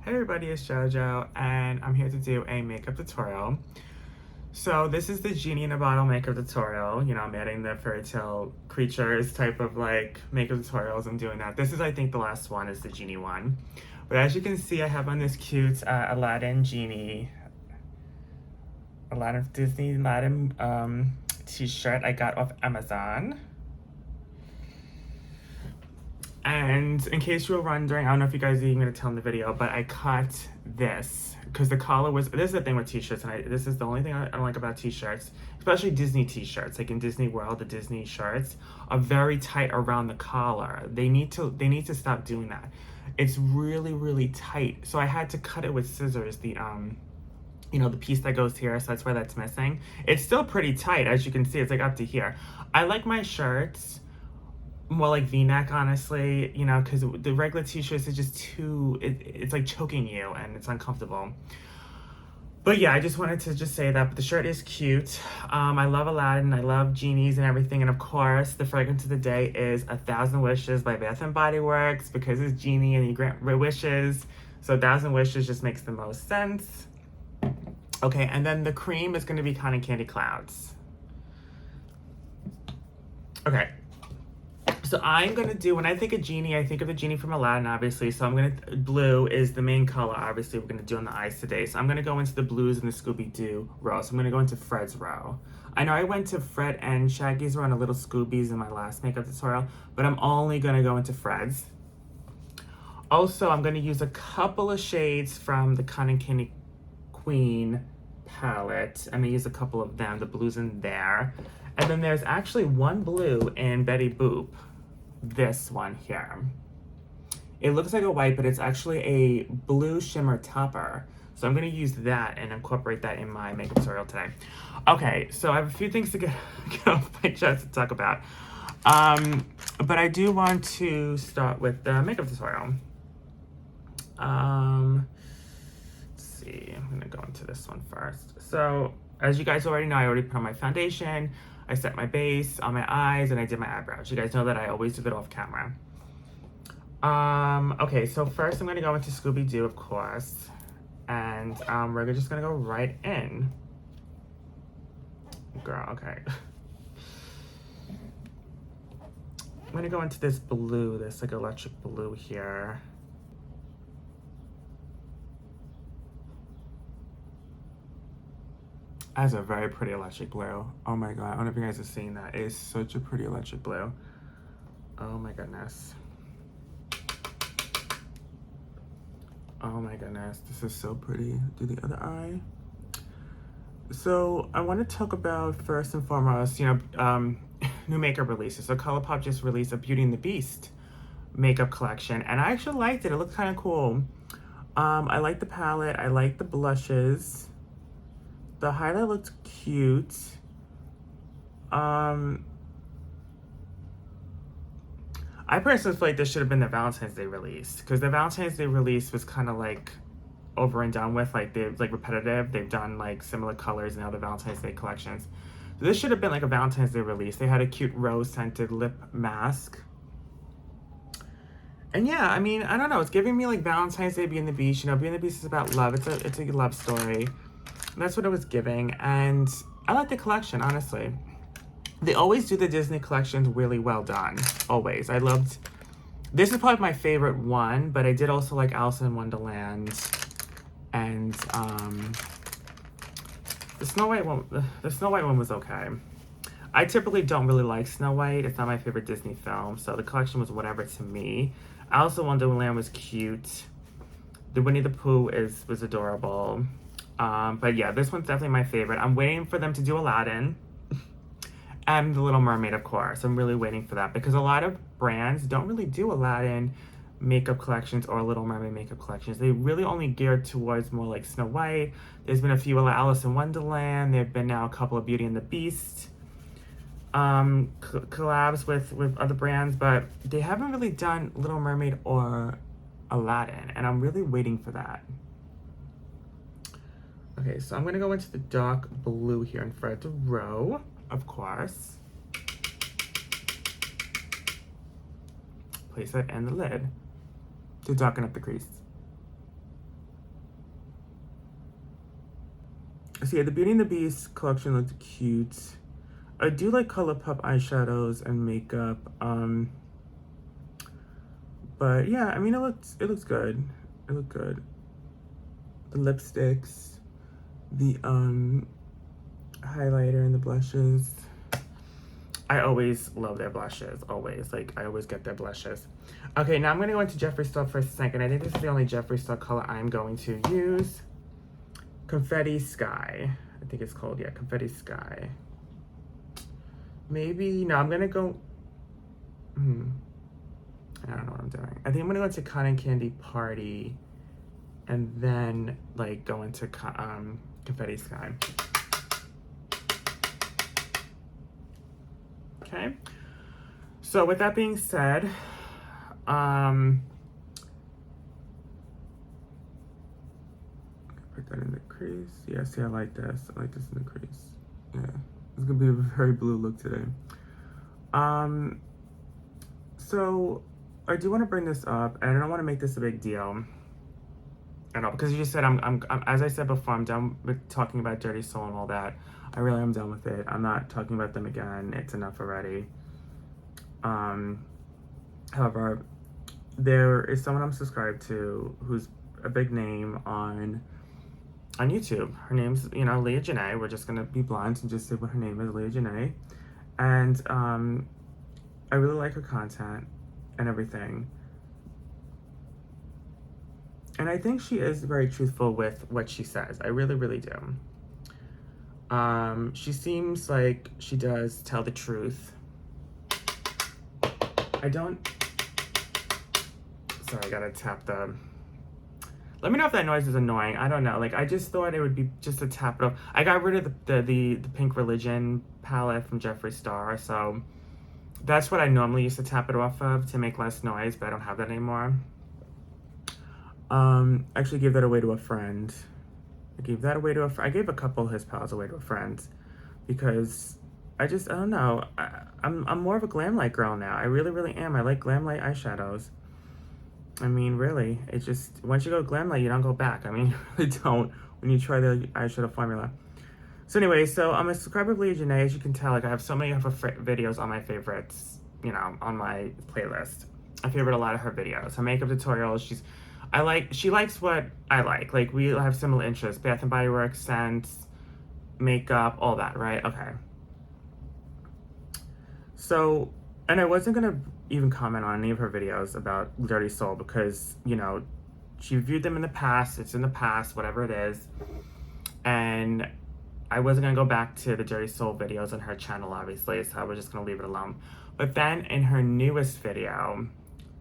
Hey everybody, it's JoJo, and I'm here to do a makeup tutorial. So this is the Genie in a Bottle makeup tutorial. You know, I'm adding the fairy tale creatures type of like makeup tutorials. I'm doing that. This is, I think, the last one is the Genie one. But as you can see, I have on this cute Aladdin Genie, Aladdin t-shirt I got off Amazon. And in case you were wondering, I don't know if you guys are even going to tell in the video, but I cut this because the collar was, this is the thing with t-shirts, and this is the only thing I don't like about t-shirts, especially Disney t-shirts, like in Disney World, the Disney shirts are very tight around the collar. They need to stop doing that. It's really, really tight. So I had to cut it with scissors, the piece that goes here, so that's why that's missing. It's still pretty tight, as you can see, it's like up to here. I like my shirts more like V-neck, honestly, you know, because the regular t-shirts is just too, it's like choking you and it's uncomfortable. But yeah, I just wanted to just say that, but the shirt is cute. I love Aladdin, I love genies and everything, and of course, the fragrance of the day is 1,000 Wishes by Bath & Body Works, because it's Genie and you grant wishes, so 1,000 Wishes just makes the most sense. Okay, and then the cream is going to be Cotton Candy Clouds. Okay. So I'm going to do, when I think of Genie, I think of the Genie from Aladdin, obviously. So I'm going to, blue is the main color, obviously, we're going to do on the eyes today. So I'm going to go into the blues in the Scooby-Doo row. So I'm going to go into Fred's row. I know I went to Fred and Shaggy's row and a little Scooby's in my last makeup tutorial, but I'm only going to go into Fred's. Also, I'm going to use a couple of shades from the Cotton Candy Queen palette. I'm going to use a couple of them, the blues in there. And then there's actually one blue in Betty Boop. This one here. It looks like a white, but it's actually a blue shimmer topper. So I'm going to use that and incorporate that in my makeup tutorial today. Okay, so I have a few things to get off my chest to talk about. But I do want to start with the makeup tutorial. Let's see, I'm going to go into this one first. So as you guys already know, I already put on my foundation. I set my base on my eyes and I did my eyebrows. You guys know that I always do that off camera. Okay, so first I'm gonna go into Scooby-Doo, of course. And we're just gonna go right in. Girl, okay. I'm gonna go into this blue, this like electric blue here. That's a very pretty electric blue. Oh my god, I don't know if you guys have seen that. It is such a pretty electric blue. Oh my goodness. Oh my goodness, this is so pretty. Do the other eye. So I want to talk about, first and foremost, you know, new makeup releases. So ColourPop just released a Beauty and the Beast makeup collection, and I actually liked it. It looked kind of cool. I like the palette. I like the blushes. The highlight looked cute. I personally feel like this should have been the Valentine's Day release, because the Valentine's Day release was kind of like over and done with, like they're like repetitive. They've done like similar colors in other Valentine's Day collections. So this should have been like a Valentine's Day release. They had a cute rose scented lip mask. And yeah, I mean, I don't know. It's giving me like Valentine's Day, Be in the Beach. You know, Be in the Beach is about love. It's a love story. That's what it was giving, and I like the collection, honestly. They always do the Disney collections really well done, always. I loved, this is probably my favorite one, but I did also like Alice in Wonderland, and the Snow White one was okay. I typically don't really like Snow White. It's not my favorite Disney film, so the collection was whatever to me. Alice in Wonderland was cute. The Winnie the Pooh was adorable. But yeah, this one's definitely my favorite. I'm waiting for them to do Aladdin and The Little Mermaid, of course. I'm really waiting for that, because a lot of brands don't really do Aladdin makeup collections or Little Mermaid makeup collections. They really only geared towards more like Snow White. There's been a few Alice in Wonderland. There have been now a couple of Beauty and the Beast collabs with other brands, but they haven't really done Little Mermaid or Aladdin, and I'm really waiting for that. Okay, so I'm going to go into the dark blue here in Fred's row, of course. Place that in the lid to darken up the crease. So yeah, the Beauty and the Beast collection looked cute. I do like ColourPop eyeshadows and makeup. But yeah, I mean it looks good. It looked good. The lipsticks, the highlighter and the blushes. I always love their blushes, always. Like, I always get their blushes. Okay, now I'm going to go into Jeffree Star for a second. I think this is the only Jeffree Star color I'm going to use. Confetti Sky. I think it's called, yeah, Confetti Sky. Maybe, no, I'm going to go... I don't know what I'm doing. I think I'm going to go into Cotton Candy Party and then, like, go into Confetti Sky. Okay. So with that being said, put that in the crease. Yeah, see, I like this. I like this in the crease. Yeah, it's gonna be a very blue look today. So I do want to bring this up, and I don't want to make this a big deal. I know, because you just said I'm as I said before, I'm done with talking about Dirty Soul and all that. I really am done with it. I'm not talking about them again. It's enough already. However, there is someone I'm subscribed to who's a big name on YouTube. Her name's, Leah Janae. We're just gonna be blunt and just say what her name is, Leah Janae. And I really like her content and everything. And I think she is very truthful with what she says. I really, really do. She seems like she does tell the truth. Sorry, I gotta tap the... Let me know if that noise is annoying. I don't know. Like, I just thought it would be just to tap it off. I got rid of the Pink Religion palette from Jeffree Star, so that's what I normally used to tap it off of to make less noise, but I don't have that anymore. I actually gave that away to a friend. I gave a couple of his pals away to a friend because I don't know. I'm more of a glam light girl now. I really, really am. I like glam light eyeshadows. I mean, really, it's just, once you go glam light, you don't go back. I mean, you really don't when you try the eyeshadow formula. So anyway, so I'm a subscriber of Leah Janae. As you can tell, like, I have so many of her videos on my favorites, on my playlist. I favorite a lot of her videos. Her makeup tutorials, she likes what I like. Like, we have similar interests. Bath and Body Works, scents, makeup, all that, right? Okay. So, and I wasn't going to even comment on any of her videos about Dirty Soul because, she reviewed them in the past. It's in the past, whatever it is. And I wasn't going to go back to the Dirty Soul videos on her channel, obviously, so I was just going to leave it alone. But then in her newest video,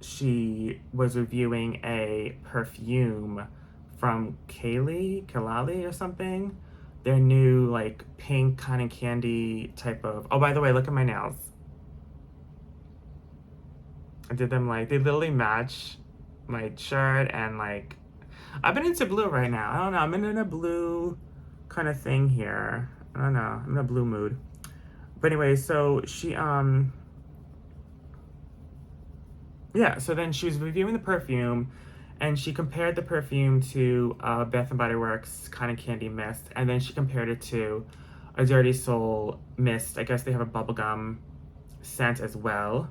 she was reviewing a perfume from Kalali or something. Their new, like, pink cotton candy type of... Oh, by the way, look at my nails. I did them, like, they literally match my shirt and, like... I've been into blue right now. I don't know. I'm in a blue kind of thing here. I don't know. I'm in a blue mood. But anyway, so she, yeah, so then she was reviewing the perfume, and she compared the perfume to Bath and Body Works Cotton Candy Mist, and then she compared it to a Dirty Soul mist. I guess they have a bubblegum scent as well.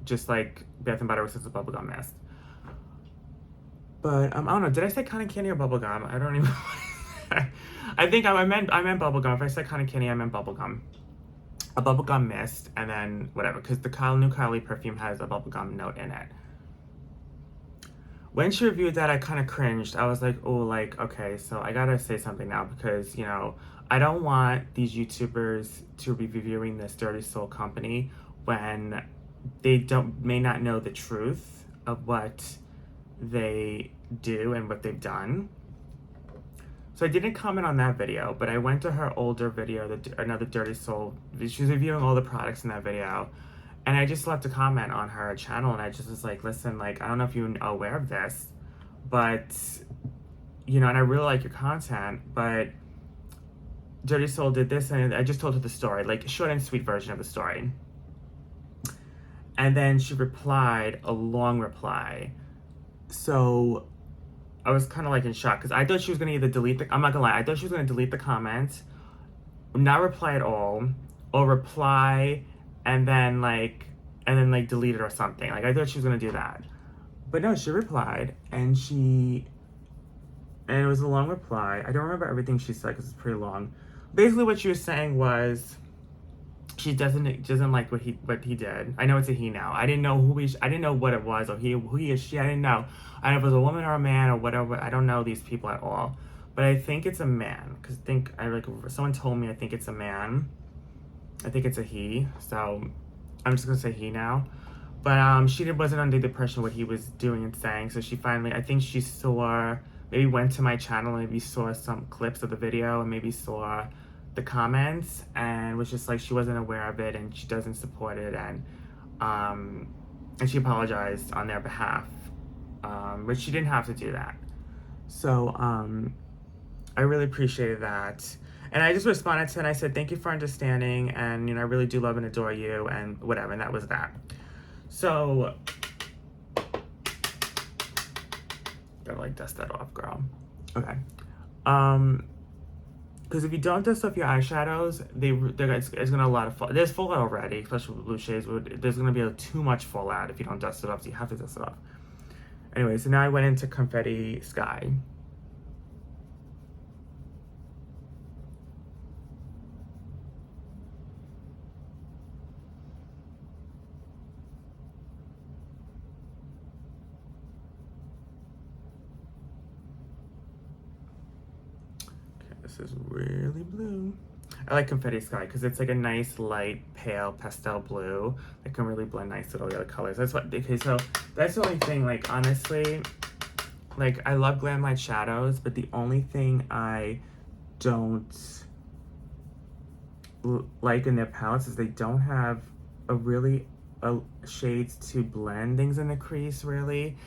Just like Bath and Body Works is a bubblegum mist. But I don't know. Did I say cotton candy or bubblegum? I don't even. I think I meant bubblegum. If I said cotton candy, I meant bubblegum. A bubblegum mist, and then whatever, because the new Kylie perfume has a bubblegum note in it. When she reviewed that, I kind of cringed. I was like, oh, like, okay, so I gotta say something now because, I don't want these YouTubers to be reviewing this Dirty Soul company when they may not know the truth of what they do and what they've done. So I didn't comment on that video, but I went to her older video, another Dirty Soul. She was reviewing all the products in that video, and I just left a comment on her channel, and I just was like, listen, like, I don't know if you're aware of this, but, and I really like your content, but Dirty Soul did this, and I just told her the story, like, short and sweet version of the story. And then she replied a long reply. So I was kind of like in shock because I thought she was gonna either delete the. I'm not gonna lie. I thought she was gonna delete the comment, not reply at all, or reply and then like delete it or something. Like I thought she was gonna do that, but no, she replied and it was a long reply. I don't remember everything she said because it's pretty long. Basically, what she was saying was she doesn't like what he did. I know it's a he now. I didn't know I didn't know what it was or who he or she. I didn't know. I don't know if it was a woman or a man or whatever. I don't know these people at all. But I think it's a man because someone told me I think it's a man. I think it's a he. So I'm just gonna say he now. But she wasn't under the impression what he was doing and saying. So she finally, I think she saw, maybe went to my channel, maybe saw some clips of the video, and maybe saw the comments, and was just like she wasn't aware of it, and she doesn't support it, and she apologized on their behalf, but she didn't have to do that. So I really appreciated that. And I just responded to it and I said, thank you for understanding, and I really do love and adore you, and whatever, and that was that. So, gotta like dust that off, girl. Okay. Because if you don't dust off your eyeshadows, it's gonna a lot of fall. There's fallout already, especially with blue shades. There's gonna be too much fallout if you don't dust it off, so you have to dust it off. Anyway, so now I went into Confetti Sky. This is really blue. I like Confetti Sky because it's like a nice light pale pastel blue that can really blend nice with all the other colors. Okay, so that's the only thing, like honestly, like I love glam light shadows, but the only thing I don't like in their palettes is they don't have shades to blend things in the crease really.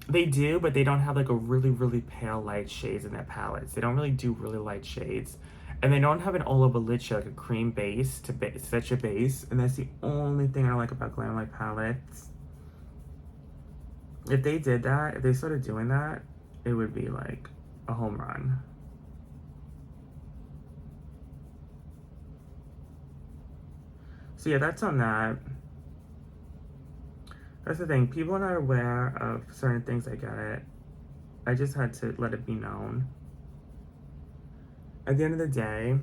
They do, but they don't have like a really, really pale light shades in their palettes. They don't really do really light shades. And they don't have an all over lid shade, like a cream base to set your base. And that's the only thing I don't like about Glam Light palettes. If they did that, if they started doing that, it would be like a home run. So yeah, that's on that. That's the thing. People are not aware of certain things. I get it. I just had to let it be known. At the end of the day,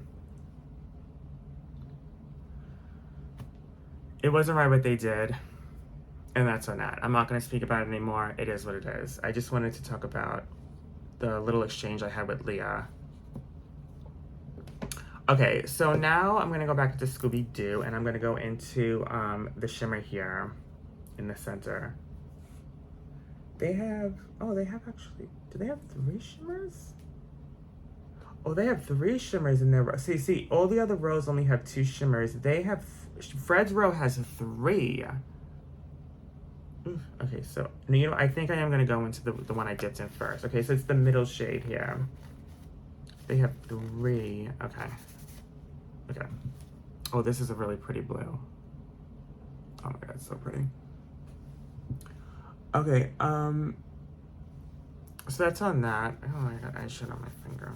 it wasn't right what they did. And that's on that. I'm not going to speak about it anymore. It is what it is. I just wanted to talk about the little exchange I had with Leah. Okay, so now I'm going to go back to Scooby-Doo, and I'm going to go into the shimmer here in the center. They have actually, do they have 3 shimmers? Oh, they have 3 shimmers in their row. See, all the other rows only have 2 shimmers. They have, Fred's row has 3. Okay, so, I think I am going to go into the one I dipped in first. Okay, so it's the middle shade here. They have 3. Okay. Oh, this is a really pretty blue. Oh my god, it's so pretty. Okay, so that's on that. Oh my god, I shit on my finger.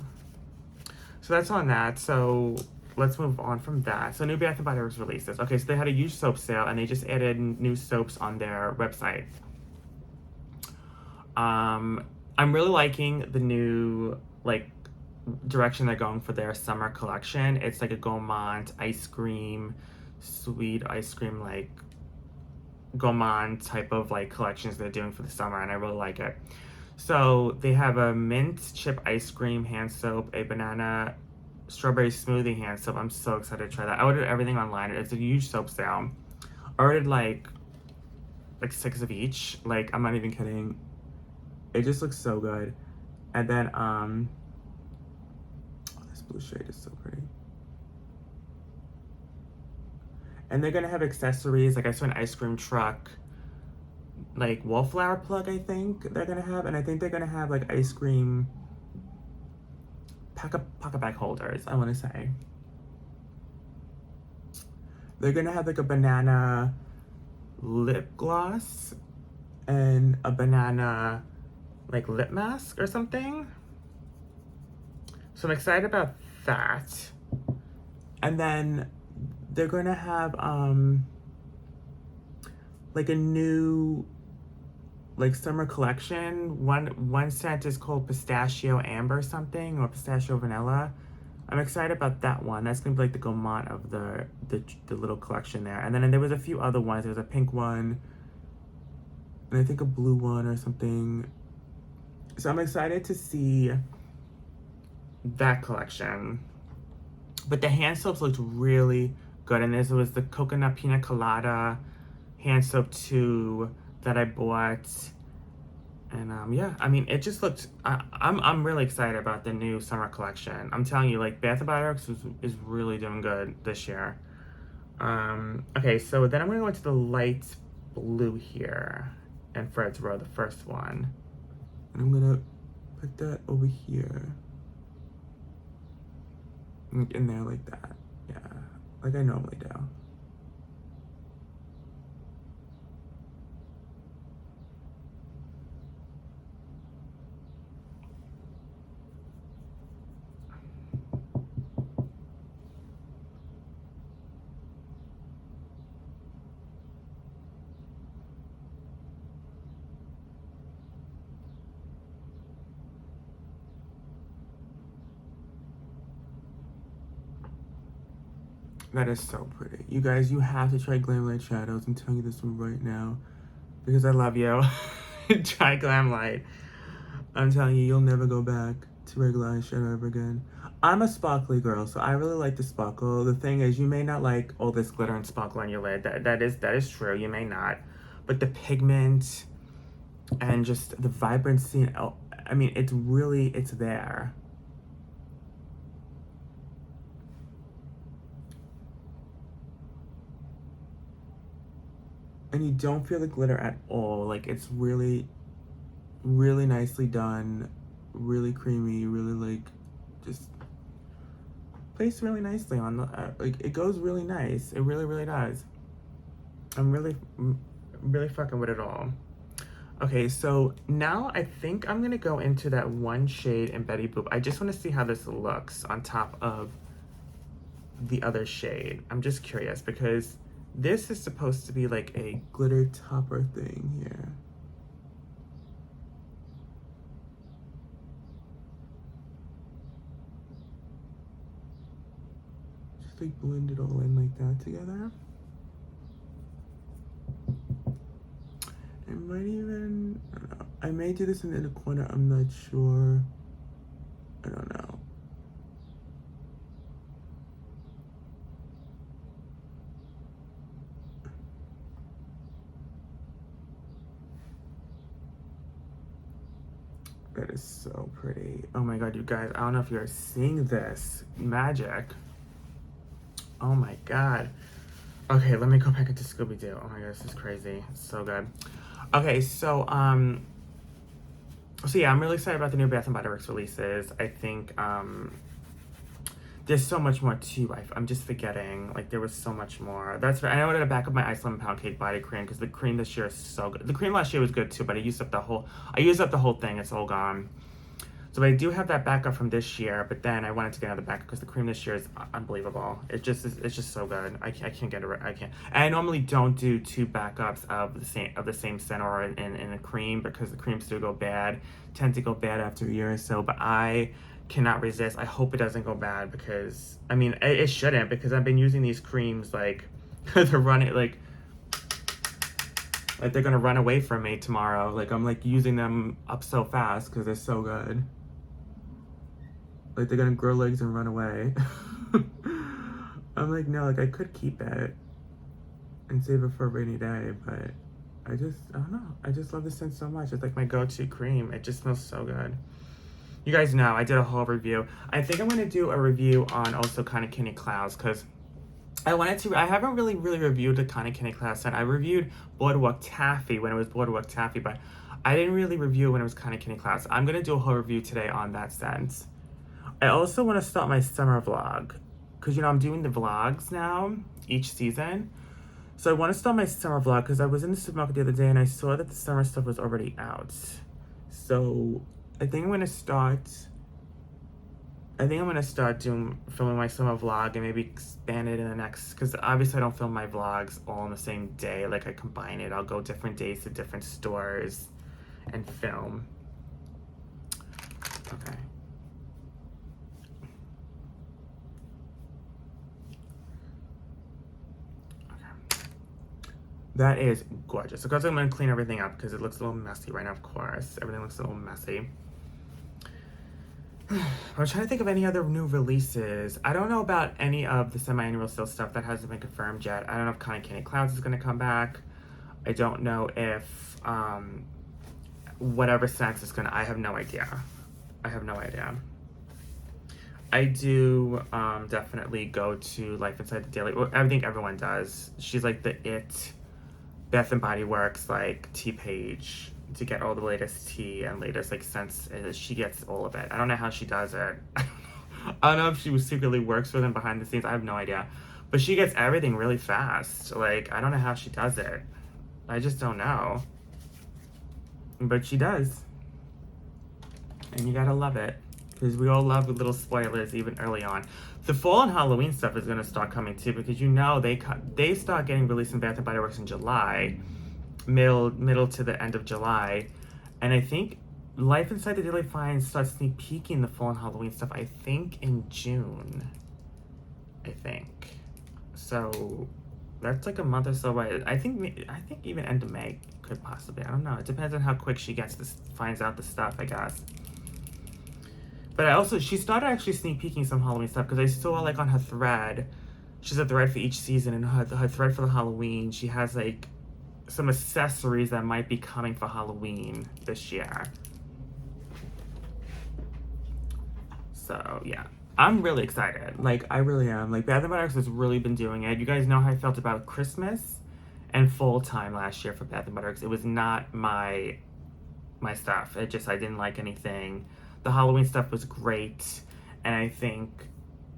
So that's on that. So let's move on from that. So Nude B&BW was released this. Okay, so they had a huge soap sale and they just added new soaps on their website. I'm really liking the new direction they're going for their summer collection. It's like a gourmand ice cream, sweet ice cream, like gourmand type of collections they're doing for the summer, and I really like it. So they have a mint chip ice cream hand soap, a banana strawberry smoothie hand soap. I'm so excited to try that. I ordered everything online. It's a huge soap sale. I ordered like 6 of each. I'm not even kidding. It just looks so good. And then oh, this blue shade is so pretty. And they're gonna have accessories. I saw an ice cream truck, wallflower plug, I think they're gonna have. And I think they're gonna have ice cream pocket bag holders, I wanna say. They're gonna have a banana lip gloss and a banana like lip mask or something. So I'm excited about that. And then they're gonna have like a new like summer collection. One scent is called pistachio amber something, or pistachio vanilla. I'm excited about that one. That's gonna be like the gourmand of the little collection there. And then there was a few other ones. There was a pink one, and I think a blue one or something. So I'm excited to see that collection. But the hand soaps looked really good. And this was the coconut pina colada hand soap too that I bought. And yeah, I mean, it just looked, I'm really excited about the new summer collection. I'm telling you, like, Bath & Body Works is really doing good this year. Okay, so then I'm gonna go into the light blue here and Fred's Row, the first one. And I'm gonna put that over here. In there like that, yeah, like I normally do. That is so pretty. You guys, you have to try Glam Light Shadows. I'm telling you this one right now because I love you. Try Glam Light. I'm telling you, you'll never go back to regular eyeshadow ever again. I'm a sparkly girl, so I really like the sparkle. The thing is, you may not like all this glitter and sparkle on your lid. That is true. You may not, but the pigment and just the vibrancy. I mean, it's there. And you don't feel the glitter at all. Like, it's really, really nicely done. Really creamy, really, like, just placed really nicely on the, like, it goes really nice. It really, really does. I'm really fucking with it all. Okay, so now I think I'm gonna go into that one shade in Betty Boop. I just wanna see how this looks on top of the other shade. I'm just curious because this is supposed to be like a glitter topper thing here. Just like blend it all in like that together. I might even, I don't know. I may do this in the inner corner, I'm not sure. I don't know. That is so pretty. Oh my god, you guys, I don't know if you're seeing this magic. Oh my god. Okay, let me go back into Scooby-Doo. Oh my god, this is crazy. It's so good. Okay, so yeah, I'm really excited about the new Bath & Body Works releases. I think there's so much more too. I'm just forgetting. Like, there was so much more. That's right. I know at the back of my Ice Lemon Pound Cake body cream because the cream this year is so good. The cream last year was good too, but I used up the whole thing. It's all gone. So I do have that backup from this year, but then I wanted to get another backup because the cream this year is unbelievable. It's just so good. I can't get it right. I can't. And I normally don't do two backups of the same scent or in a cream because the creams do go bad, tend to go bad after a year or so. But I cannot resist. I hope it doesn't go bad because I mean it shouldn't, because I've been using these creams like they're running like they're gonna run away from me tomorrow. Like, I'm like using them up so fast because they're so good. Like, they're gonna grow legs and run away. I'm like, no, like, I could keep it and save it for a rainy day, but I don't know. I just love the scent so much. It's like my go-to cream. It just smells so good. You guys know I did a whole review. I think I'm gonna do a review on also Kind of Kenny Clouds because I haven't really reviewed the Kind of Kenny Clouds scent. I reviewed Boardwalk Taffy when it was Boardwalk Taffy, but I didn't really review when it was Kind of Kenny Clouds. I'm gonna do a whole review today on that scent. I also want to start my summer vlog because, you know, I'm doing the vlogs now each season. So I want to start my summer vlog because I was in the supermarket the other day and I saw that the summer stuff was already out. So I think I'm gonna start. I think I'm gonna start filming my summer vlog and maybe expand it in the next. Because obviously I don't film my vlogs all on the same day. Like I combine it. I'll go different days to different stores and film. Okay. That is gorgeous. Of course, I'm going to clean everything up because it looks a little messy right now, of course. Everything looks a little messy. I'm trying to think of any other new releases. I don't know about any of the semi-annual sale stuff that hasn't been confirmed yet. I don't know if Cotton Candy Clouds is going to come back. I don't know if whatever Sense is going to... I have no idea. I have no idea. I do definitely go to Life Inside the Daily... Well, I think everyone does. She's like the it... Bath and Body Works, like, tea page to get all the latest tea and latest, like, scents. She gets all of it. I don't know how she does it. I don't know if she secretly works for them behind the scenes. I have no idea. But she gets everything really fast. Like, I don't know how she does it. I just don't know. But she does. And you gotta love it. Because we all love the little spoilers even early on. The fall and Halloween stuff is going to start coming too, because you know they start getting released in Bath and Body Works in July, middle to the end of July, and I think Life Inside the Daily Finds starts sneak peeking the fall and Halloween stuff. I think in June. I think so. That's like a month or so away. I think even end of May could possibly. I don't know. It depends on how quick she finds out the stuff, I guess. But she started actually sneak peeking some Halloween stuff, because I saw, like, on her thread, she's a thread for each season, and her thread for the Halloween, she has, like, some accessories that might be coming for Halloween this year. So, yeah. I'm really excited. Like, I really am. Like, Bath & Body Works has really been doing it. You guys know how I felt about Christmas and fall time last year for Bath & Body Works. It was not my stuff. I didn't like anything. The Halloween stuff was great, and I think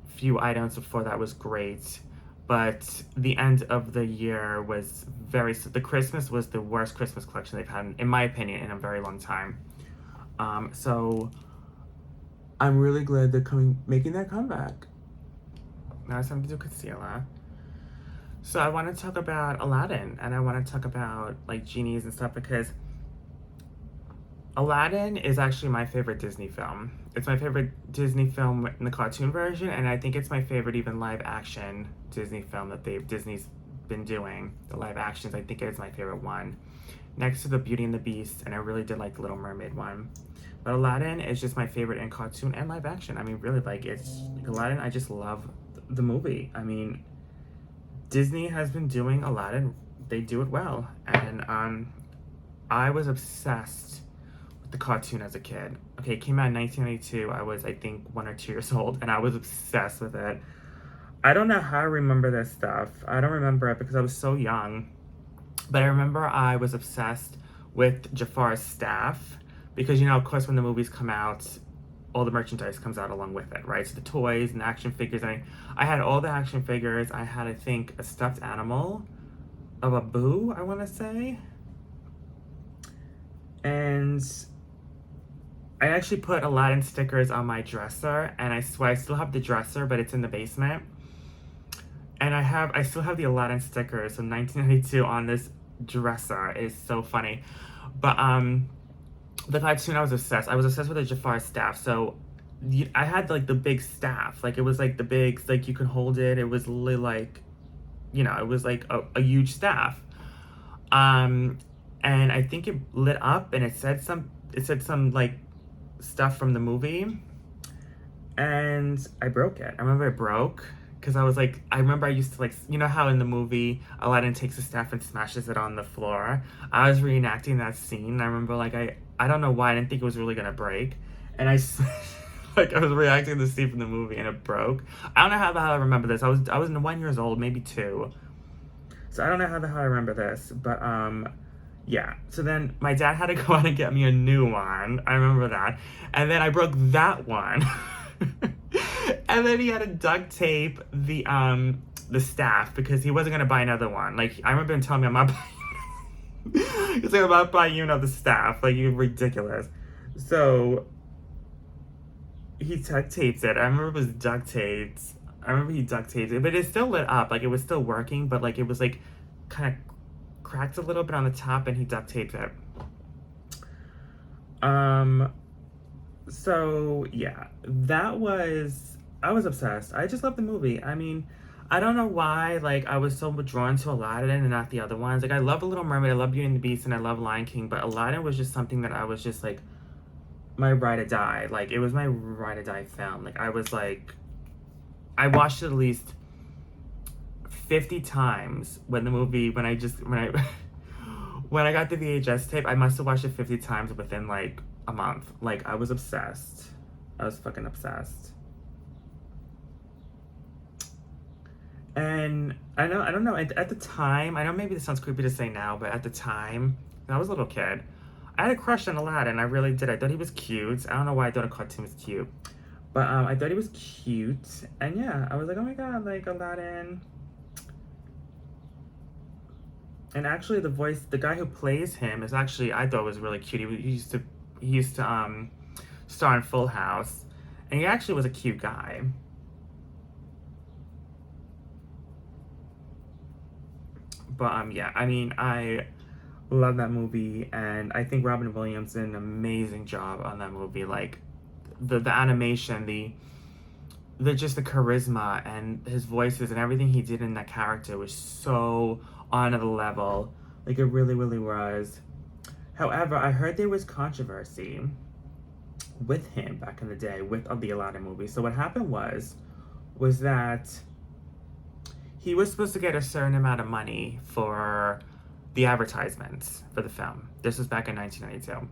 a few items before that was great, but the end of the year was the Christmas was the worst Christmas collection they've had, in my opinion, in a very long time. So I'm really glad they're making that comeback. Now it's time to do concealer. So I want to talk about Aladdin, and I want to talk about, like, genies and stuff, because Aladdin is actually my favorite Disney film. It's my favorite Disney film in the cartoon version, and I think it's my favorite even live action Disney film that Disney's been doing. The live actions, I think it is my favorite one. Next to the Beauty and the Beast, and I really did like the Little Mermaid one. But Aladdin is just my favorite in cartoon and live action. I mean, really, like, it's like Aladdin, I just love the movie. I mean, Disney has been doing Aladdin. They do it well. And I was obsessed the cartoon as a kid. Okay, it came out in 1992. I was, I think, 1 or 2 years old, and I was obsessed with it. I don't know how I remember this stuff. I don't remember it because I was so young. But I remember I was obsessed with Jafar's staff, because, you know, of course, when the movies come out, all the merchandise comes out along with it, right? So the toys and the action figures. I had all the action figures. I had, I think, a stuffed animal of a Boo, I want to say. And I actually put Aladdin stickers on my dresser, and I swear I still have the dresser, but it's in the basement. And I still have the Aladdin stickers from 1992 on this dresser. It's so funny. But the cartoon, I was obsessed. I was obsessed with the Jafar staff. So I had, like, the big staff. Like, it was like the big, like, you could hold it. It was literally like, you know, it was like a huge staff. And I think it lit up, and it said some like stuff from the movie, and I broke it. I remember it broke because I was like, I remember I used to, like, you know how in the movie Aladdin takes a staff and smashes it on the floor. I was reenacting that scene. I remember, like, I don't know why I didn't think it was really gonna break, and I like, I was reacting to the scene from the movie, and it broke. I don't know how the hell I remember this. I was 1 years old, maybe 2, so I don't know how the hell I remember this, but yeah, so then my dad had to go out and get me a new one. I remember that. And then I broke that one. And then he had to duct tape the staff because he wasn't gonna buy another one. Like, I remember him telling me, I'm not buying he's like, I'm not buying you another staff. Like, you're ridiculous. So he duct tapes it. I remember it was duct taped. I remember he duct taped it, but it still lit up. Like it was still working, but like it was like kind of cracked a little bit on the top, and he duct taped it. Um. So yeah, I was obsessed. I just loved the movie. I mean, I don't know why like I was so drawn to Aladdin and not the other ones. Like I love The Little Mermaid, I love Beauty and the Beast, and I love Lion King, but Aladdin was just something that I was just like my ride or die. Like it was my ride or die film. Like I was like, I watched it at least 50 times when I when I got the VHS tape. I must have watched it 50 times within like a month. Like I was obsessed. I was fucking obsessed. And I don't know, at the time, I know maybe this sounds creepy to say now, but at the time, when I was a little kid, I had a crush on Aladdin. I really did. I thought he was cute. I don't know why I thought a cartoon was cute. But I thought he was cute. And yeah, I was like, oh my god, like Aladdin. And actually the guy who plays him is actually, I thought was really cute. He used to star in Full House. And he actually was a cute guy. But yeah, I mean, I love that movie, and I think Robin Williams did an amazing job on that movie. Like the animation, the just the charisma and his voices and everything he did in that character was so on the level. Like it really, really was. However, I heard there was controversy with him back in the day with the Aladdin movie. So what happened was that he was supposed to get a certain amount of money for the advertisements for the film. This was back in 1992.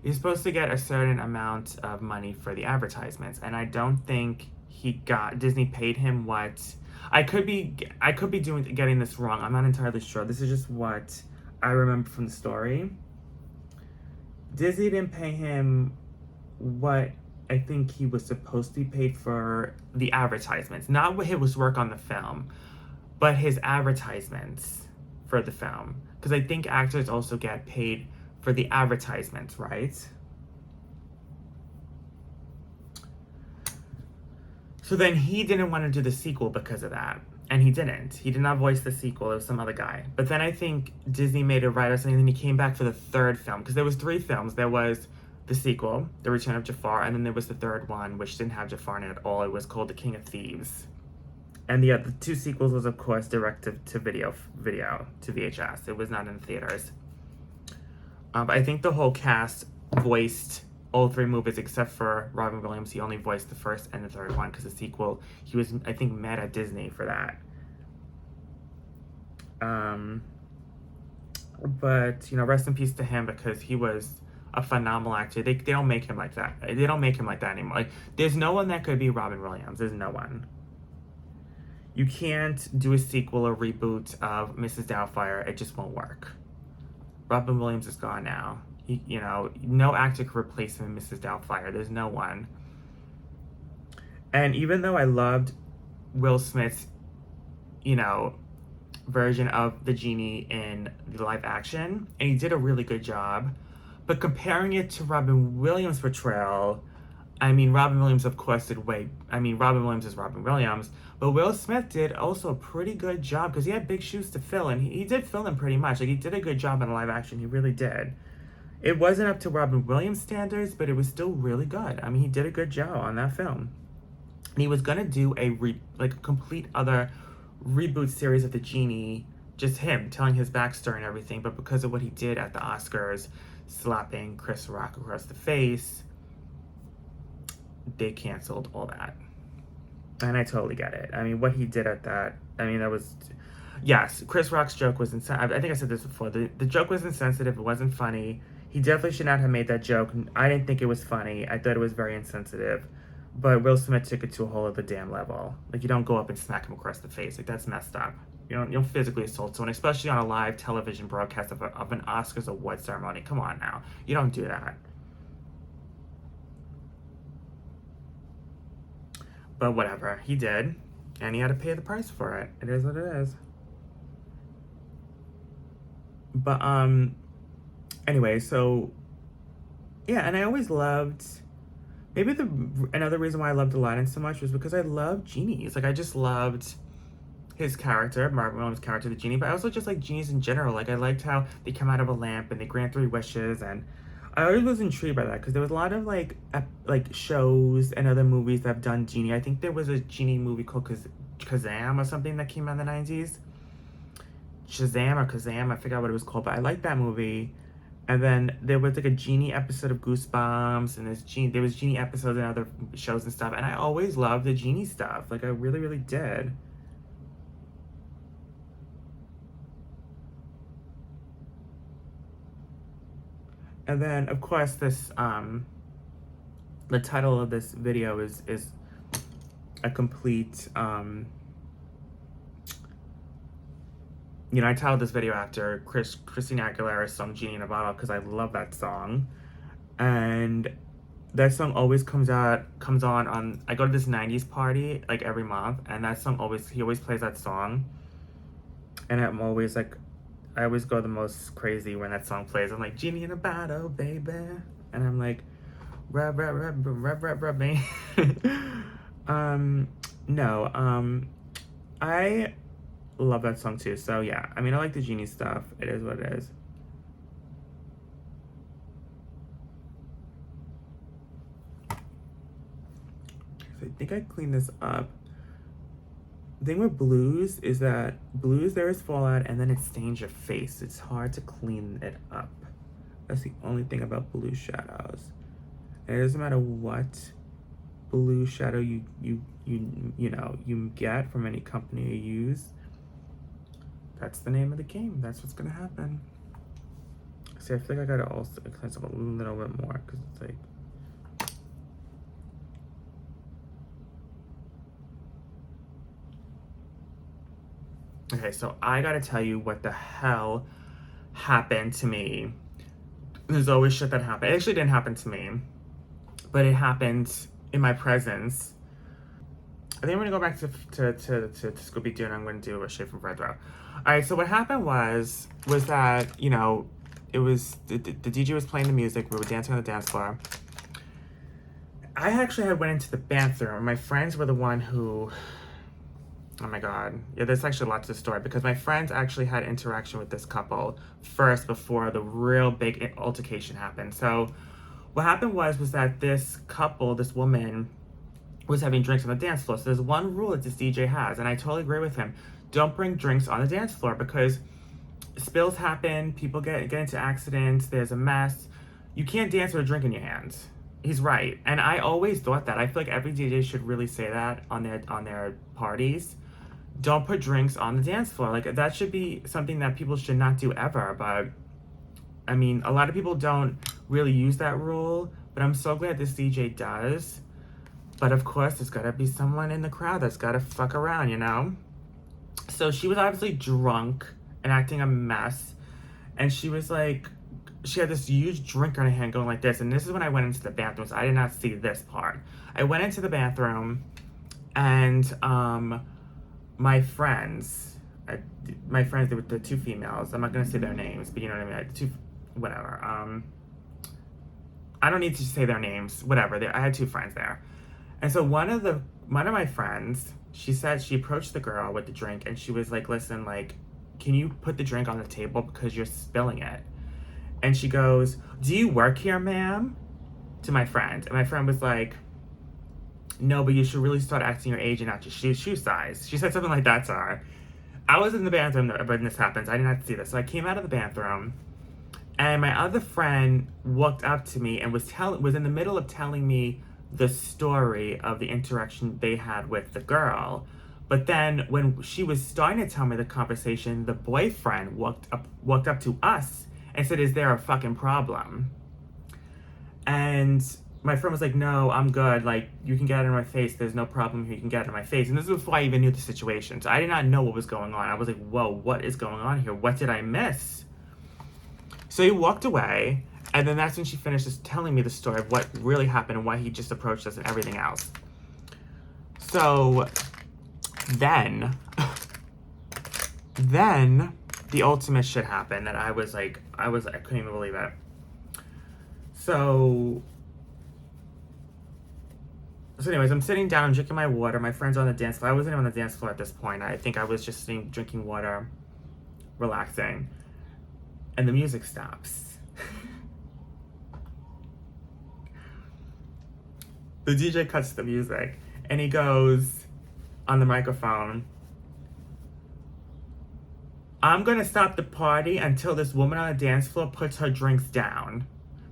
He's supposed to get a certain amount of money for the advertisements, and I don't think Disney paid him what. I could be getting this wrong. I'm not entirely sure. This is just what I remember from the story. Disney didn't pay him what I think he was supposed to be paid for the advertisements, not what his work on the film, but his advertisements for the film. Because I think actors also get paid for the advertisements, right? So then he didn't want to do the sequel because of that. And he didn't. He did not voice the sequel. It was some other guy. But then I think Disney made it right or something, and he came back for the third film. Because there was 3 films. There was the sequel, The Return of Jafar, and then there was the third one, which didn't have Jafar in it at all. It was called The King of Thieves. And the other 2 sequels was, of course, direct to video to VHS. It was not in theaters. But I think the whole cast voiced all 3 movies except for Robin Williams. He only voiced the first and the third one because the sequel, he was, I think, mad at Disney for that. But, you know, rest in peace to him because he was a phenomenal actor. They don't make him like that. They don't make him like that anymore. Like, there's no one that could be Robin Williams. There's no one. You can't do a sequel or reboot of Mrs. Doubtfire. It just won't work. Robin Williams is gone now. You know, no actor could replace him in Mrs. Doubtfire. There's no one. And even though I loved Will Smith's, you know, version of the Genie in the live action, and he did a really good job, but comparing it to Robin Williams' portrayal, I mean, Robin Williams, of course, Robin Williams is Robin Williams, but Will Smith did also a pretty good job because he had big shoes to fill, and he did fill them pretty much. Like, he did a good job in live action. He really did. It wasn't up to Robin Williams' standards, but it was still really good. I mean, he did a good job on that film. And he was going to do a complete other reboot series of the Genie, just him telling his backstory and everything, but because of what he did at the Oscars, slapping Chris Rock across the face, they canceled all that. And I totally get it. I mean, what he did at that, I mean, that was, yes, Chris Rock's joke was insensitive. I think I said this before. The joke was insensitive. It wasn't funny. He definitely should not have made that joke. I didn't think it was funny. I thought it was very insensitive. But Will Smith took it to a whole other damn level. Like, you don't go up and smack him across the face. Like, that's messed up. You don't physically assault someone, especially on a live television broadcast of an Oscars award ceremony. Come on now. You don't do that. But whatever. He did. And he had to pay the price for it. It is what it is. But, anyway, so yeah, and I always loved, maybe another reason why I loved Aladdin so much was because I loved genies. Like, I just loved his character, Mark Williams' character, the genie, but I also just like genies in general. Like, I liked how they come out of a lamp and they grant 3 wishes, and I always was intrigued by that because there was a lot of like shows and other movies that have done genie. I think there was a genie movie called Kazam or something that came out in the 90s. Shazam or Kazam, I forgot what it was called, but I liked that movie. And then there was like a genie episode of Goosebumps, and there was genie episodes in other shows and stuff. And I always loved the genie stuff. Like, I really, really did. And then, of course, this the title of this video is a complete you know, I titled this video after Christina Aguilera's song Genie in a Bottle because I love that song. And that song always comes on I go to this 90s party like every month, and that song he always plays that song. And I'm always like, I always go the most crazy when that song plays. I'm like, Genie in a bottle, baby. And I'm like, rub, rub, rub, rub, rub, rub, me. No, I love that song too. So yeah, I mean, I like the Genie stuff. It is what it is. So I think I cleaned this up. The thing with blues is that there is fallout and then it stains your face. It's hard to clean it up. That's the only thing about blue shadows. And it doesn't matter what blue shadow you get from any company you use. That's the name of the game. That's what's gonna happen. See, I feel like I gotta also clean up a little bit more because it's like. Okay, so I gotta tell you what the hell happened to me. There's always shit that happened. It actually didn't happen to me, but it happened in my presence. I think I'm gonna go back to Scooby-Doo, and I'm gonna do a shade from Red Row. All right, so what happened was that, you know, it was, the DJ was playing the music, we were dancing on the dance floor. I actually went into the bathroom. My friends were the one who, oh my God. Yeah, there's actually a lot to the story because my friends actually had interaction with this couple first before the real big altercation happened. So what happened was that this couple, this woman, was having drinks on the dance floor. So there's one rule that this DJ has, and I totally agree with him. Don't bring drinks on the dance floor because spills happen, people get into accidents, there's a mess. You can't dance with a drink in your hands. He's right. And I always thought that. I feel like every DJ should really say that on their parties. Don't put drinks on the dance floor. Like, that should be something that people should not do ever. But I mean, a lot of people don't really use that rule, but I'm so glad this DJ does. But of course, there's gotta be someone in the crowd that's gotta fuck around, you know? So she was obviously drunk and acting a mess. And she was like, she had this huge drink on her hand going like this. And this is when I went into the bathroom, so I did not see this part. I went into the bathroom and my friends, they were the 2 females. I'm not gonna say their names, but you know what I mean? Whatever. I don't need to say their names, whatever. I had 2 friends there. And so one of my friends, she said she approached the girl with the drink and she was like, listen, like, can you put the drink on the table because you're spilling it? And she goes, do you work here, ma'am? To my friend. And my friend was like, no, but you should really start acting your age and not your shoe size. She said something like that to her. I was in the bathroom when this happens. I didn't have to see this. So I came out of the bathroom and my other friend walked up to me and was in the middle of telling me the story of the interaction they had with the girl. But then when she was starting to tell me the conversation, the boyfriend walked up to us and said, is there a fucking problem? And my friend was like, no, I'm good. Like, you can get it in my face. There's no problem here. You can get it in my face. And this is before I even knew the situation. So I did not know what was going on. I was like, whoa, what is going on here? What did I miss? So he walked away. And then that's when she finished just telling me the story of what really happened and why he just approached us and everything else. So then the ultimate shit happened that I couldn't even believe it. So anyways, I'm sitting down, I'm drinking my water. My friend's on the dance floor. I wasn't even on the dance floor at this point. I think I was just sitting, drinking water, relaxing. And the music stops. The DJ cuts the music and he goes on the microphone, "I'm gonna stop the party until this woman on the dance floor puts her drinks down.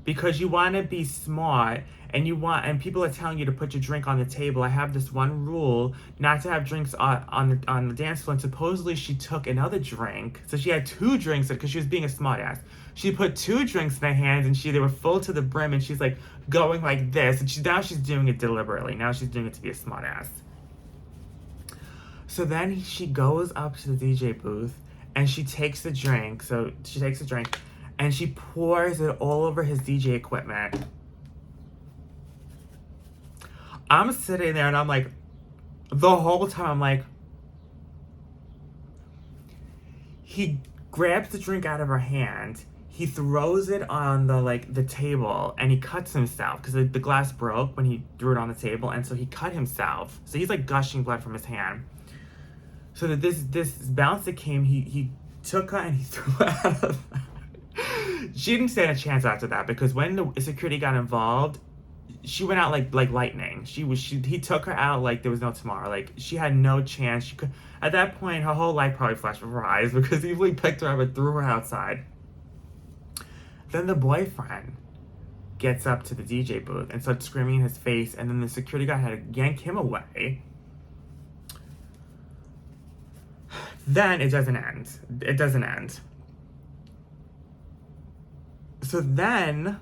Because you wanna be smart and people are telling you to put your drink on the table. I have this one rule not to have drinks on the dance floor." And supposedly she took another drink. So she had 2 drinks because she was being a smartass. She put 2 drinks in her hands and they were full to the brim, and she's like going like this. And now she's doing it deliberately. Now she's doing it to be a smartass. So then she goes up to the DJ booth and she takes the drink. So she takes a drink and she pours it all over his DJ equipment. I'm sitting there and I'm like, the whole time I'm like, he grabs the drink out of her hand, he throws it on the table, and he cuts himself because the glass broke when he threw it on the table, and so he cut himself. So he's like gushing blood from his hand. So that this bouncer came, he took her and he threw her out of She didn't stand a chance after that, because when the security got involved, she went out like lightning. He took her out like there was no tomorrow. Like, she had no chance. She could, at that point, her whole life probably flashed before her eyes, because he really picked her up and threw her outside. Then the boyfriend gets up to the DJ booth and starts screaming in his face, and then the security guy had to yank him away. Then it doesn't end. It doesn't end. So then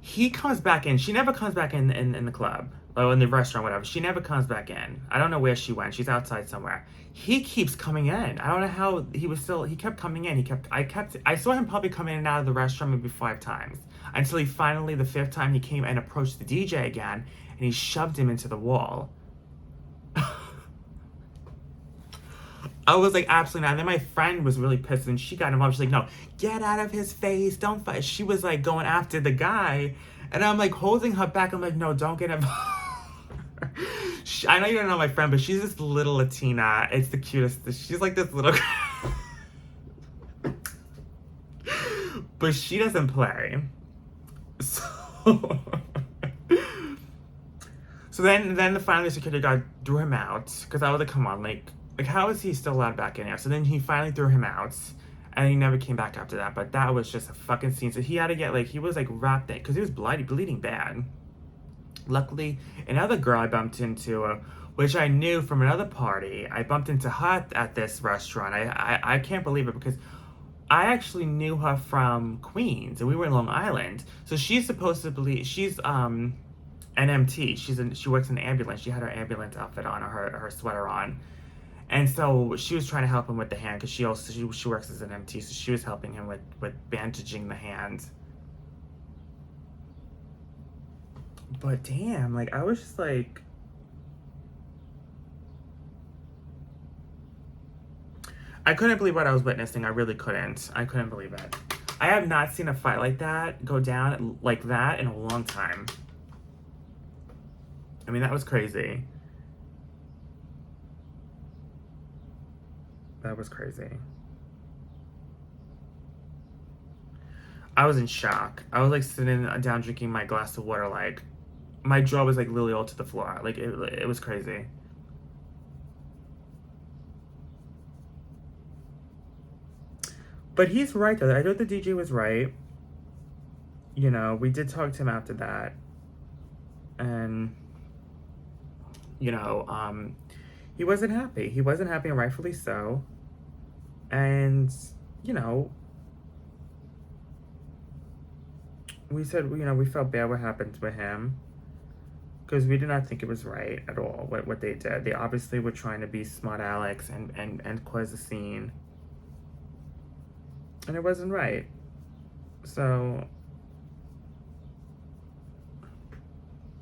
he comes back in. She never comes back in the club or in the restaurant, whatever. She never comes back in. I don't know where she went. She's outside somewhere. He keeps coming in. I don't know how he kept coming in. I saw him probably come in and out of the restaurant maybe 5 times, until he finally, the 5th time, he came and approached the DJ again, and he shoved him into the wall. I was like, absolutely not. And then my friend was really pissed, and she got involved. She's like, "No, get out of his face. Don't fight." She was like going after the guy, and I'm like holding her back. I'm like, "No, don't get involved." I know you don't know my friend, but she's this little Latina. It's the cutest. She's like this little girl. But she doesn't play. So then finally the security guard threw him out, because I was like, come on, like how is he still allowed back in there? So then he finally threw him out, and he never came back after that. But that was just a fucking scene. So he had to get he was like wrapped in, because he was bleeding bad. Luckily, another girl I bumped into, which I knew from another party, I bumped into her at this restaurant. I can't believe it, because I actually knew her from Queens, and we were in Long Island. So she's supposedly, she's an MT. She works in an ambulance. She had her ambulance outfit on, or her sweater on. And so she was trying to help him with the hand, because she works as an MT, so she was helping him with bandaging the hand. But damn, I was just like, I couldn't believe what I was witnessing. I really couldn't. I couldn't believe it. I have not seen a fight like that go down like that in a long time. I mean, that was crazy. That was crazy. I was in shock. I was sitting down drinking my glass of water, my jaw was literally all to the floor. It was crazy. But he's right though. I thought the DJ was right. You know, we did talk to him after that. And you know, he wasn't happy. He wasn't happy, and rightfully so. And, you know, we said, we felt bad what happened to him, because we did not think it was right at all, what they did. They obviously were trying to be smart Alex and cause a scene. And it wasn't right. So,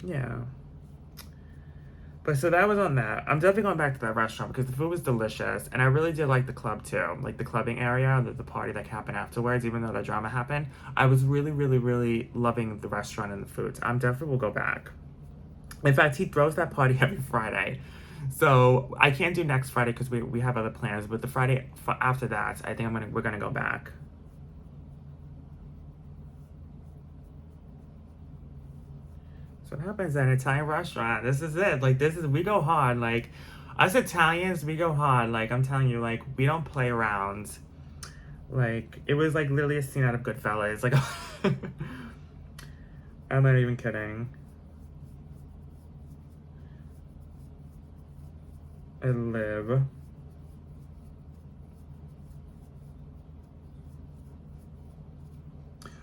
yeah. But so that was on that. I'm definitely going back to that restaurant because the food was delicious, and I really did like the club too, like the clubbing area, the party that happened afterwards. Even though the drama happened, I was really, really, really loving the restaurant and the food. I'm definitely will go back. In fact, he throws that party every Friday, so I can't do next Friday because we have other plans. But the Friday after that, I think we're gonna go back. So what happens at an Italian restaurant? This is it. Like we go hard. Like us Italians, we go hard. Like I'm telling you, like we don't play around. Like it was like literally a scene out of Goodfellas. Like I'm not even kidding. I live.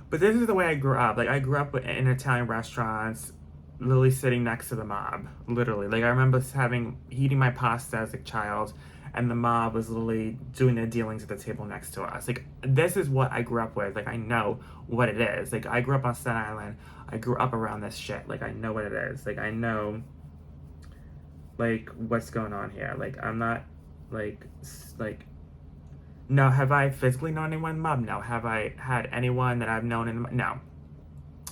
But this is the way I grew up. Like I grew up in Italian restaurants, literally sitting next to the mob. Literally, like I remember eating my pasta as a child, and the mob was literally doing their dealings at the table next to us. Like this is what I grew up with. Like I know what it is. Like I grew up on Staten Island. I grew up around this shit. Like I know what it is. Like I know, like what's going on here. Like I'm not, like. No, have I physically known anyone in the mob? No. Have I had anyone that I've known in the mob? No.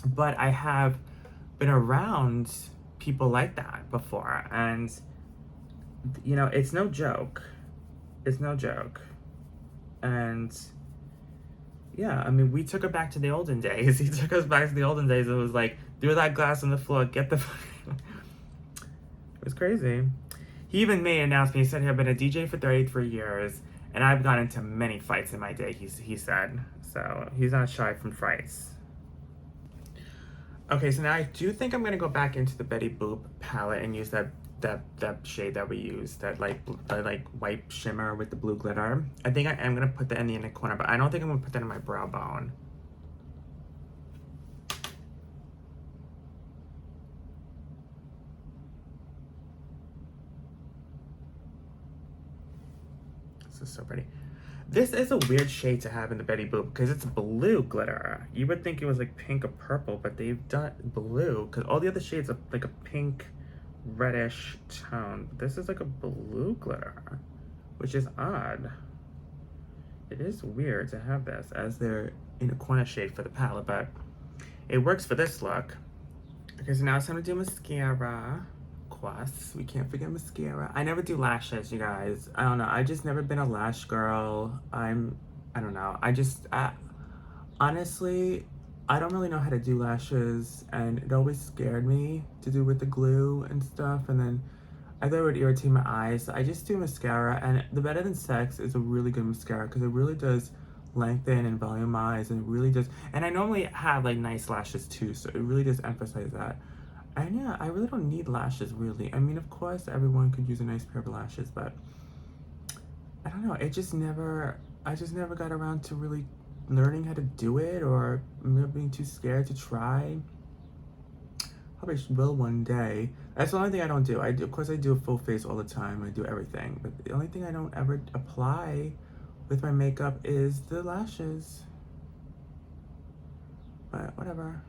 But I have been around people like that before, and you know, it's no joke. It's no joke. And yeah, I mean, we took it back to the olden days. He took us back to the olden days. It was like, threw that glass on the floor, get the. It was crazy. He even made an announcement. He said he had been a DJ for 33 years, and I've gone into many fights in my day, he said. So he's not shy from fights. Okay, so now I do think I'm going to go back into the Betty Boop palette and use that shade that we used, that like white shimmer with the blue glitter. I think I am going to put that in the inner corner, but I don't think I'm going to put that in my brow bone. This is so pretty. This is a weird shade to have in the Betty Boop because it's blue glitter. You would think it was like pink or purple, but they've done blue because all the other shades are like a pink, reddish tone. This is like a blue glitter, which is odd. It is weird to have this as their inner corner shade for the palette, but it works for this look. Okay, so now it's time to do mascara. We can't forget mascara. I never do lashes, you guys. I don't know. I just never been a lash girl. I don't know. Honestly, I don't really know how to do lashes, and it always scared me to do with the glue and stuff, and then I thought it would irritate my eyes. So I just do mascara, and the Better Than Sex is a really good mascara because it really does lengthen and volumize, and it really does. And I normally have like nice lashes too, so it really does emphasize that. And yeah, I really don't need lashes, really. I mean, of course, everyone could use a nice pair of lashes, but I don't know. I just never got around to really learning how to do it, or being too scared to try. Probably will one day. That's the only thing I don't do. Of course, I do a full face all the time. I do everything, but the only thing I don't ever apply with my makeup is the lashes. But whatever.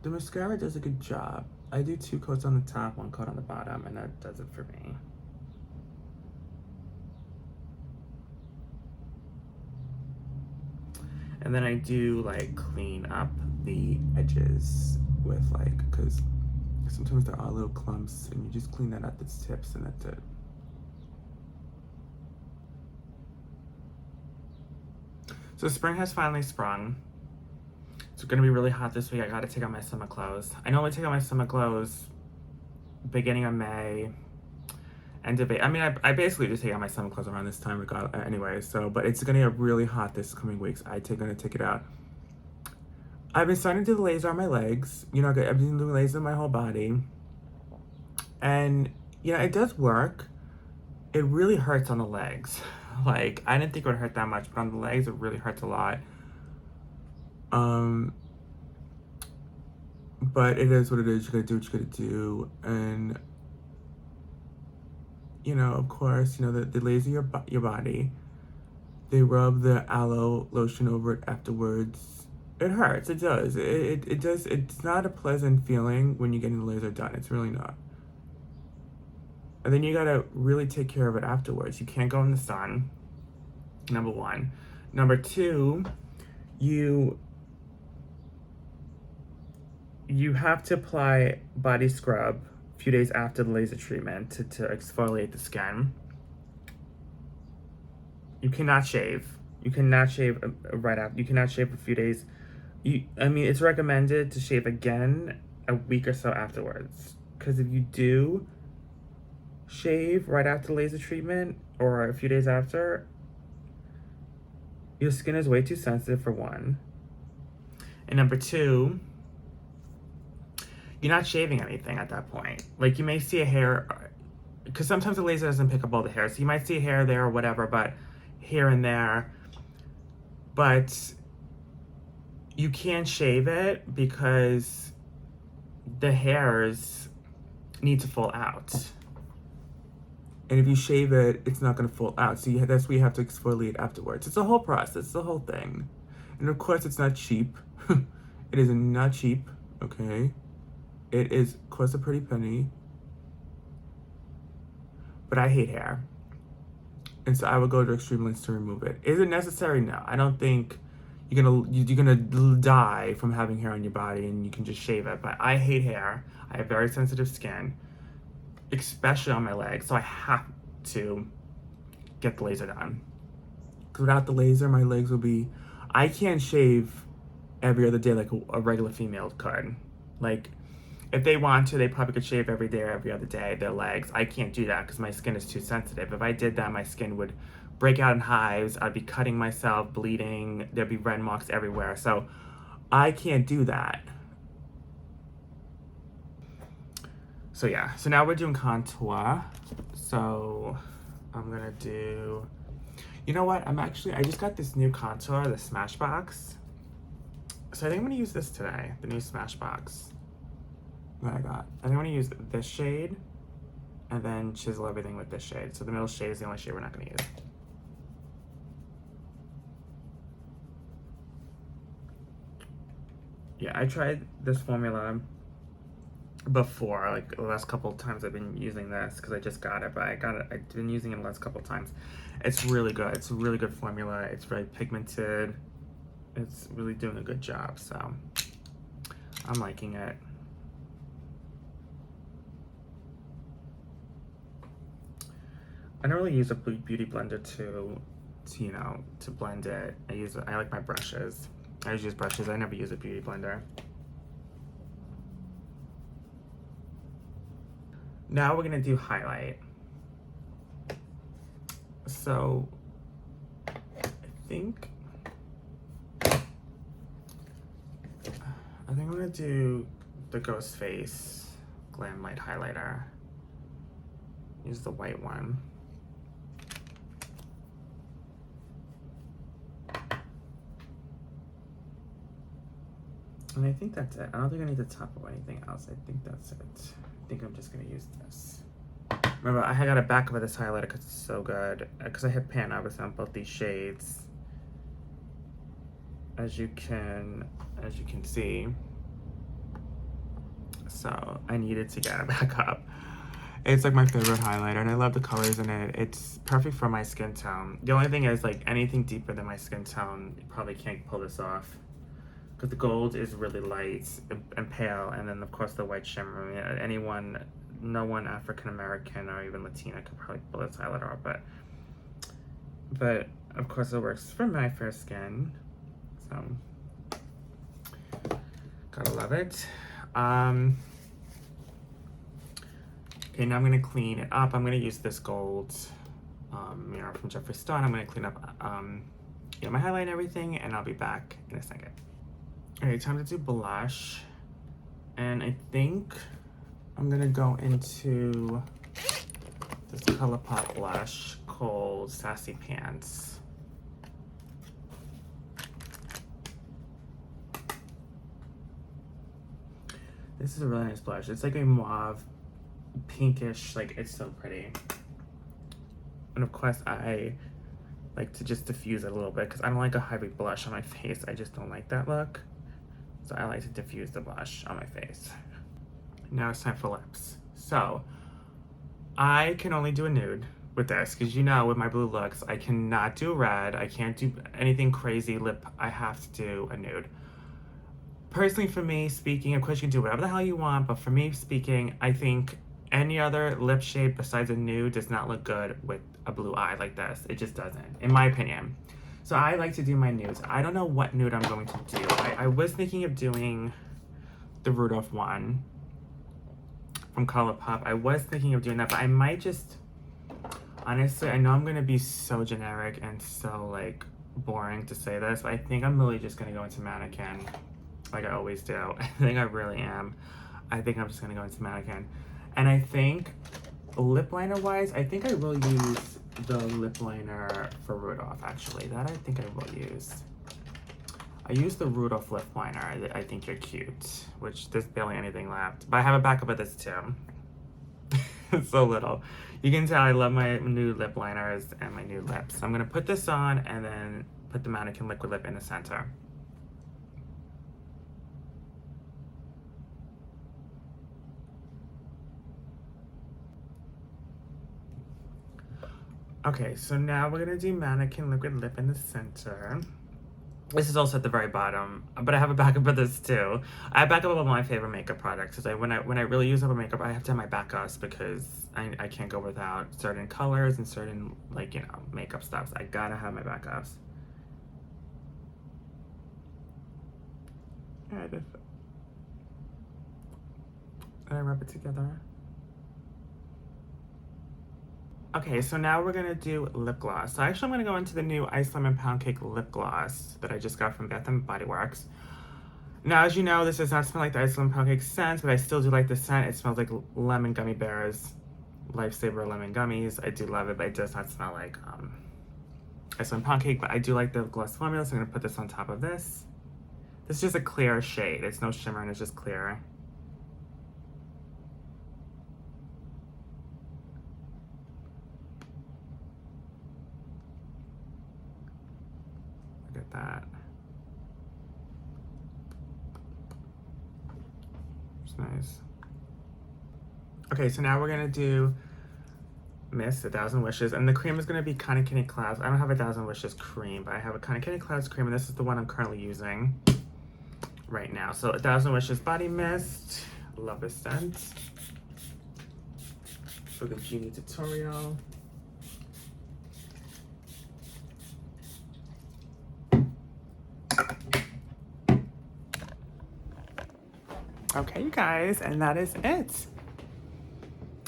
The mascara does a good job. I do 2 coats on the top, 1 coat on the bottom, and that does it for me. And then I do like clean up the edges with like, because sometimes there are little clumps, and you just clean that at the tips, and that's it. So spring has finally sprung. It's gonna be really hot this week. I gotta take out my summer clothes. I normally take out my summer clothes beginning of May, end of April. I mean, I basically just take out my summer clothes around this time anyway. So, but it's gonna get really hot this coming weeks. Gonna take it out. I've been starting to do the laser on my legs. You know, I've been doing laser on my whole body, and yeah, it does work. It really hurts on the legs. Like, I didn't think it would hurt that much, but on the legs, it really hurts a lot. But it is what it is. You gotta do what you gotta do. And, you know, of course, you know, they laser your body. They rub the aloe lotion over it afterwards. It hurts. It does. It does. It's not a pleasant feeling when you're getting the laser done. It's really not. And then you gotta really take care of it afterwards. You can't go in the sun, number one. Number two, you have to apply body scrub a few days after the laser treatment to exfoliate the skin. You cannot shave. You cannot shave right after. You cannot shave a few days. I mean, it's recommended to shave again a week or so afterwards. Because if you do shave right after the laser treatment or a few days after, your skin is way too sensitive for one. And number two, you're not shaving anything at that point. Like, you may see a hair, because sometimes the laser doesn't pick up all the hair. So you might see a hair there or whatever, but here and there. But you can't shave it because the hairs need to fall out. And if you shave it, it's not going to fall out. So that's why you have to exfoliate afterwards. It's a whole process. It's the whole thing. And of course, it's not cheap. It is not cheap, okay? It costs a pretty penny. But I hate hair. And so I would go to extreme lengths to remove it. Is it necessary? No. I don't think you're gonna die from having hair on your body and you can just shave it. But I hate hair. I have very sensitive skin, especially on my legs. So I have to get the laser done. Because without the laser, my legs will be... I can't shave every other day like a regular female could. Like, if they want to, they probably could shave every day or every other day, their legs. I can't do that because my skin is too sensitive. If I did that, my skin would break out in hives. I'd be cutting myself, bleeding. There'd be red marks everywhere. So I can't do that. So yeah, so now we're doing contour. So I'm gonna do, you know what? I just got this new contour, the Smashbox. So I think I'm gonna use this today, the new Smashbox that I got. I think I'm gonna use this shade and then chisel everything with this shade. So the middle shade is the only shade we're not gonna use. Yeah, I tried this formula before, like the last couple of times I've been using this because I just got it, but I've been using it the last couple of times. It's really good. It's a really good formula. It's very pigmented. It's really doing a good job, so I'm liking it. I don't really use a beauty blender to blend it. I like my brushes. I just use brushes. I never use a beauty blender. Now we're gonna do highlight. So I think I'm gonna do the Ghost Face Glam Light Highlighter. Use the white one. And I think that's it. I don't think I need to top up anything else. I think that's it. I think I'm just gonna use this. Remember, I got a backup of this highlighter because it's so good. Because I have pan obviously on both these shades. As you can see. So I needed to get a backup. It's like my favorite highlighter and I love the colors in it. It's perfect for my skin tone. The only thing is, like, anything deeper than my skin tone, you probably can't pull this off. Because the gold is really light and pale, and then of course the white shimmer. I mean, no one African American or even Latina could probably pull this highlighter off, but of course it works for my fair skin, so gotta love it. Okay, now I'm gonna clean it up. I'm gonna use this gold mirror from Jeffree Star. I'm gonna clean up my highlight and everything, and I'll be back in a second. Okay, time to do blush. And I think I'm gonna go into this ColourPop blush called Sassy Pants. This is a really nice blush. It's like a mauve, pinkish, like, it's so pretty. And of course I like to just diffuse it a little bit because I don't like a heavy blush on my face. I just don't like that look. So I like to diffuse the blush on my face. Now it's time for lips. So I can only do a nude with this because you know with my blue looks I cannot do red. I can't do anything crazy lip. I have to do a nude. Personally, for me speaking, of course you can do whatever the hell you want, but for me speaking, I think any other lip shape besides a nude does not look good with a blue eye like this. It just doesn't, in my opinion. So I like to do my nudes. I don't know what nude I'm going to do. I was thinking of doing the Rudolph one from Colourpop. I was thinking of doing that, but I might just, honestly, I know I'm gonna be so generic and so like boring to say this, but I think I'm really just gonna go into Mannequin like I always do. I think I really am. I think I'm just gonna go into Mannequin. And I think lip liner wise, I think I will use the lip liner for Rudolph actually. That I think I will use. I use the Rudolph lip liner. I think you're cute, which there's barely anything left. But I have a backup of this too. It's so little. You can tell I love my nude lip liners and my nude lips. So I'm gonna put this on and then put the Mannequin liquid lip in the center. Okay, so now we're gonna do Mannequin liquid lip in the center. This is also at the very bottom, but I have a backup of this too. I have backup of my favorite makeup products because when I really use up a makeup, I have to have my backups because I can't go without certain colors and certain like makeup stuff. So I gotta have my backups. And I rub it together. Okay, so now we're gonna do lip gloss. So actually I'm gonna go into the new Ice Lemon Pound Cake lip gloss that I just got from Bath & Body Works. Now, as you know, this does not smell like the Ice Lemon Pound Cake scent, but I still do like the scent. It smells like lemon gummy bears, Lifesaver lemon gummies. I do love it, but it does not smell like Ice Lemon Pound Cake, but I do like the gloss formula, so I'm gonna put this on top of this. This is just a clear shade. It's no shimmer and it's just clear. Look at that. It's nice. Okay, so now we're gonna do Miss 1,000 Wishes, and the cream is gonna be Kind Candy Clouds. I don't have 1,000 Wishes cream, but I have a Kind Candy Clouds cream, and this is the one I'm currently using right now. So 1,000 Wishes Body Mist. Love this scent. For the Genie tutorial. Okay, you guys, and that is it.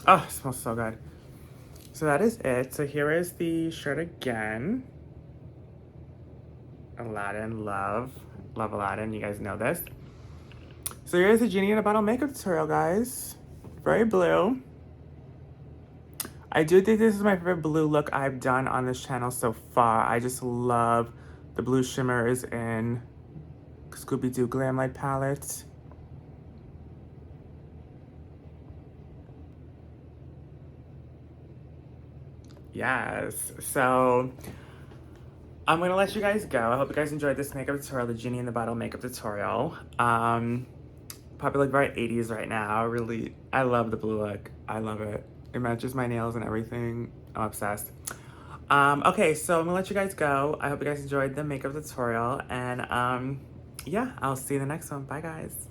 Oh, it smells so good. So that is it. So here is the shirt again. Aladdin, love Aladdin. You guys know this. So here's the Genie in a Bottle makeup tutorial, guys. Very blue. I do think this is my favorite blue look I've done on this channel so far. I just love the blue shimmers in Scooby-Doo Glam Light palette. Yes, so I'm gonna let you guys go. I hope you guys enjoyed this makeup tutorial, the Genie in the Bottle makeup tutorial. Probably look very 80s right now. Really, I love the blue look. I love it. It matches my nails and everything. I'm obsessed. Okay, so I'm gonna let you guys go. I hope you guys enjoyed the makeup tutorial, and yeah, I'll see you in the next one. Bye, guys.